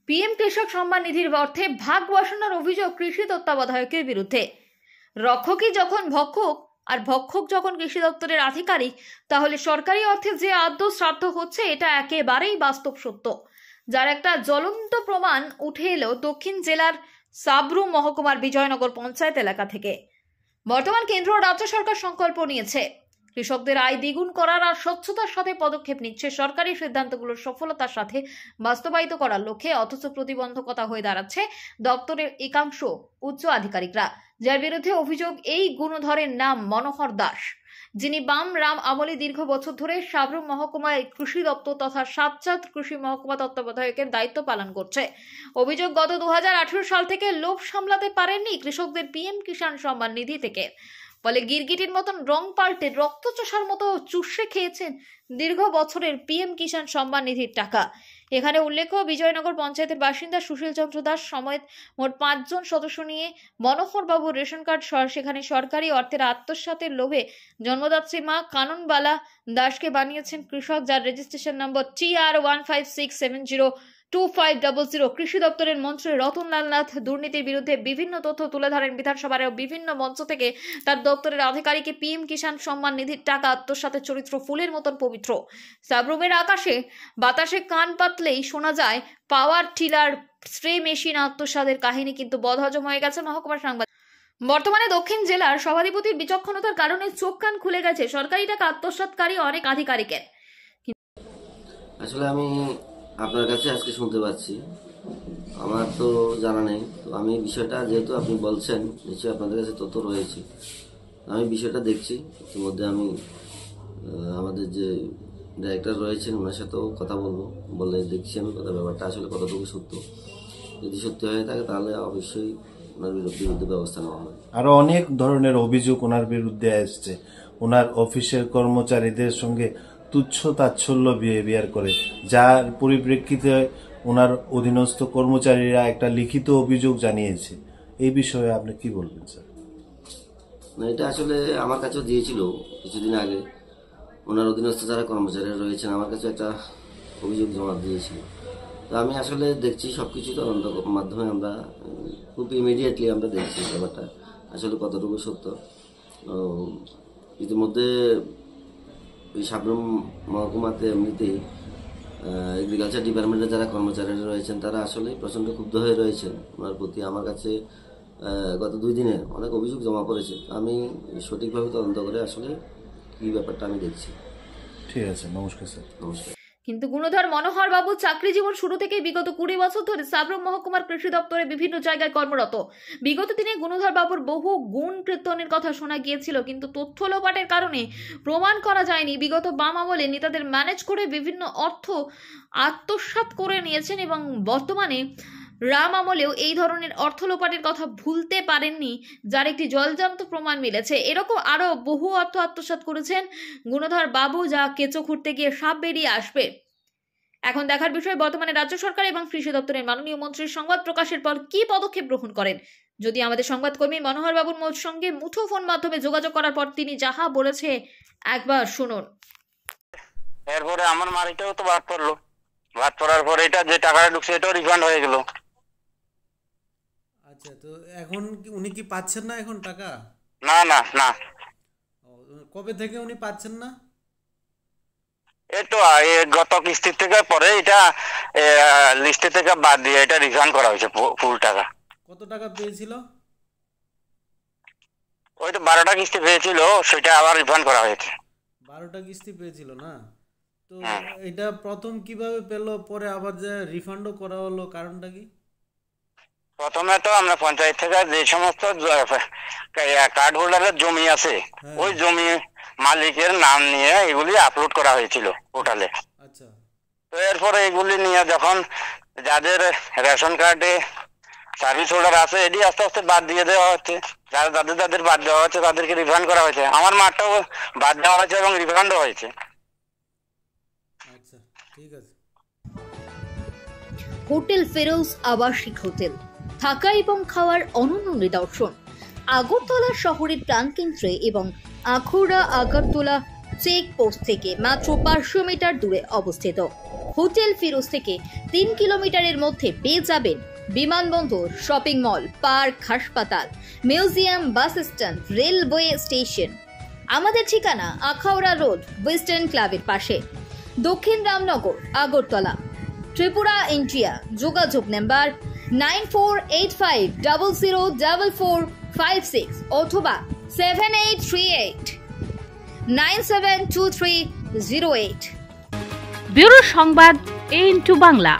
PM কৃষক সম্মান নিধির অর্থে ভাগ বসানোর অভিযোগ কৃষি তত্ত্বাবধায়কের বিরুদ্ধে। রক্ষকই যখন ভক্ষক আর ভক্ষক যখন কৃষি দপ্তরের আধিকারিক, তাহলে সরকারি অর্থে যে আদ্য শ্রাদ্ধ হচ্ছে এটা একেবারেই বাস্তব সত্য, যার একটা জ্বলন্ত প্রমাণ উঠে এলো দক্ষিণ জেলার সাবরুম মহকুমার বিজয়নগর পঞ্চায়েত এলাকা থেকে। বর্তমান কেন্দ্র ও রাজ্য সরকার সংকল্প নিয়েছে কৃষকদের আয় দ্বিগুণ করার আর স্বচ্ছতার সাথে পদক্ষেপ নিচ্ছে সরকারি সিদ্ধান্তগুলোর সফলতার সাথে বাস্তবায়িত করার লক্ষ্যে, অথচ প্রতিবন্ধকতা হয়ে দাঁড়াচ্ছে দপ্তরের একাংশ উচ্চ আধিকারিকরা, যার বিরুদ্ধে অভিযোগ এই গুণধরের নাম মনোহর দাস, যিনি বাম রাম আমলে দীর্ঘ বছর ধরে সাবরুম মহকুমায় কৃষি দপ্তর তথা সাতচাঁদ কৃষি মহকুমা তত্ত্বাবধায়কের দায়িত্ব পালন করছে। অভিযোগ, গত 2018 সাল থেকে লোভ সামলাতে পারেননি কৃষকদের পিএম কিষাণ সম্মান নিধি থেকে, ফলে গিরগিটির মতন রং পাল্টে রক্ত চষার মতো চুষে খেয়েছেন দীর্ঘ বছরের পিএম কিষাণ সম্মান নিধির টাকা। এখানে উল্লেখ্য, বিজয়নগর পঞ্চায়েতের বাসিন্দা সুশীল চন্দ্র দাস সমেত মোট 5 জন সদস্য নিয়ে মনোহর বাবুর রেশন কার্ড সেখানে সরকারি অর্থের আত্মসাতের লোভে জন্মদাত্রী মা কাননবালা দাসকে বানিয়েছেন কৃষক, যার রেজিস্ট্রেশন নম্বর TR1567025000। কৃষি দপ্তরের মন্ত্রী রতনলাল নাথ দুর্নীতির বিরুদ্ধে বিভিন্ন তথ্য তুলে ধরেন বিধানসভার বিভিন্ন মঞ্চ থেকে। তার দপ্তরের আধিকারিক পিএম কিষাণ সম্মান নিধির টাকা আত্মসাতের চরিত্র ফুলের মতন পবিত্র। সাবরুমের বাতাসে কান পাতলেই শোনা যায় পাওয়ার টিলার, স্প্রে মেশিন আত্মসাতের কাহিনী, কিন্তু বদহজম হয়ে গেছে মহকুমার সাংবাদিক। বর্তমানে দক্ষিণ জেলার সভাধিপতির বিচক্ষণতার কারণে চোখ কান খুলে গেছে সরকারি টাকা আত্মসাৎকারী অনেক আধিকারিকের। আসলে আমি আপনার কাছে আজকে শুনতে পাচ্ছি, আমার তো জানা নেই। তো আমি বিষয়টা, যেহেতু আপনি বলছেন নিশ্চয়ই আপনাদের কাছে তথ্য রয়েছে, আমি বিষয়টা দেখছি। ইতিমধ্যে আমি আমাদের যে ডাইরেক্টর রয়েছেন ওনার সাথেও কথা বলে দেখছি আমি ব্যাপারটা আসলে কতটুকু সত্য। যদি সত্যি হয়ে থাকে তাহলে অবশ্যই ওনার বিরুদ্ধে ব্যবস্থা নেওয়া হবে। আরো অনেক ধরনের অভিযোগ ওনার বিরুদ্ধে আসছে। ওনার অফিসের কর্মচারীদের সঙ্গে তুচ্ছ তাচ্ছল্য বিহেভিয়ার করে, যার পরিপ্রেক্ষিতে ওনার অধীনস্থ কর্মচারীরা একটা লিখিত অভিযোগ জানিয়েছে। এই বিষয়ে আপনি কি বলবেন স্যার? না, এটা আসলে আমার কাছেও দিয়েছিল কিছুদিন আগে। ওনার অধীনস্থ যারা কর্মচারীরা রয়েছেন আমার কাছে একটা অভিযোগ জমা দিয়েছিল। তো আমি আসলে দেখছি সবকিছু তদন্ত মাধ্যমে আমরা খুব ইমিডিয়েটলি আমরা দেখছি ব্যাপারটা আসলে কতটুকু সত্য। ইতিমধ্যে ওই সাবরুম মহকুমাতে এমনিতেই এগ্রিকালচার ডিপার্টমেন্টের যারা কর্মচারীরা রয়েছেন তারা আসলে প্রচণ্ড ক্ষুব্ধ হয়ে রয়েছেন ওনার প্রতি। আমার কাছে গত 2 দিনে অনেক অভিযোগ জমা পড়েছে। আমি সঠিকভাবে তদন্ত করে আসলে কি ব্যাপারটা আমি দেখছি। ঠিক আছে, নমস্কার স্যার। নমস্কার। কিন্তু গুণধর মনোহর বাবু চাকরি জীবন শুরু থেকে বিগত 20 বছর ধরে সাবরুম মহকুমার কৃষি দপ্তরে বিভিন্ন জায়গায় কর্মরত। বিগত দিনে গুণধর বাবুর বহু গুণ কীর্তনের কথা শোনা গিয়েছিল, কিন্তু তথ্য লোপাটের কারণে প্রমাণ করা যায়নি। বিগত বাম আমলে নেতাদের ম্যানেজ করে বিভিন্ন অর্থ আত্মসাৎ করে নিয়েছেন এবং বর্তমানে রাম আমলেও এই ধরনের অর্থ লোপাটের কথা ভুলতে পারেননি, যার একটি জলজান্ত প্রমাণ মিলেছে। এরকম আরো বহু অর্থ আত্মসাৎ করেছেন গুণধর বাবু, যা কেঁচো খুঁড়তে গিয়ে সাপ বেরিয়ে আসবে। এখন দেখার বিষয়, বর্তমানে রাজ্য সরকার এবং কৃষি দপ্তরের মাননীয় মন্ত্রীর সংবাদ প্রকাশের পর কি পদক্ষেপ গ্রহণ করেন। যদি আমাদের সংবাদকর্মী মনোহর বাবুর সঙ্গে মুঠোফোন মাধ্যমে যোগাযোগ করার পর তিনি যাহা বলেছে একবার শুনুন। এরপরে আমার মারিটাও তো বাদ পড়লো, বাদ পড়ার পরে এটা যে টাকাটা ঢুকছে এটাও রিফান্ড হয়ে গেল। আচ্ছা, তো এখন উনি কি পাচ্ছেন না এখন টাকা? না না না। কবে থেকে উনি পাচ্ছেন না? এই তো গত কিস্তির থেকে পরে এটা লিস্টে থেকে বাদ দিয়ে এটা রিফান্ড করা হয়েছে ফুল টাকা। কত টাকা পেয়েছিল? ওই তো 12টা কিস্তি পেয়েছিল, সেটা আবার রিফান্ড করা হয়েছে। 12টা কিস্তি পেয়েছিল না? তো এটা প্রথম কিভাবে পেলো, পরে আবার যে রিফান্ডও করা হলো, কারণটা কি? প্রথমে তো আমরা পঞ্চায়েত থেকে যে সমস্ত কার্ড হোল্ডারের জমি আছে ওই জমি মালিকের নাম নিয়ে এগুলি আপলোড করা হয়েছিল পোর্টালে। আচ্ছা। তো এরপরে এগুলি নিয়ে যখন যাদের রেশন কার্ডে সার্ভিস হোল্ডার আছে এটি আস্তে আস্তে বাদ দিয়ে দেওয়া হচ্ছে। যাদের বাদ দেওয়া হচ্ছে তাদেরকে রিফান্ড করা হয়েছে। আমার মাঠটাও বাদ দেওয়া হয়েছে এবং রিফান্ডও হয়েছে। আচ্ছা, ঠিক আছে। হোটেল ফেরোজ আবাসিক হোটেল, থাকা এবং খাওয়ার অনন্য নিদর্শন। আগরতলা শহরের প্রাণকেন্দ্রে এবং আখুরা আগরতলা চেক পোস্ট থেকে মাত্র 500 মিটার দূরে অবস্থিত। হোটেল ফিরোজ থেকে 3 কিলোমিটারের মধ্যে পেয়ে যাবেন বিমানবন্দর, শপিং মল, পার্ক, হাসপাতাল, museum, bus stand, railway station. আমাদের ঠিকানা আখাউড়া রোড, ওয়েস্টার্ন ক্লাবের পাশে, দক্ষিণ রামনগর, আগরতলা, ত্রিপুরা, ইন্ডিয়া। যোগাযোগ নাম্বার 9485004456 অথবা 7838972308। ব্যুরো সংবাদ A2 বাংলা।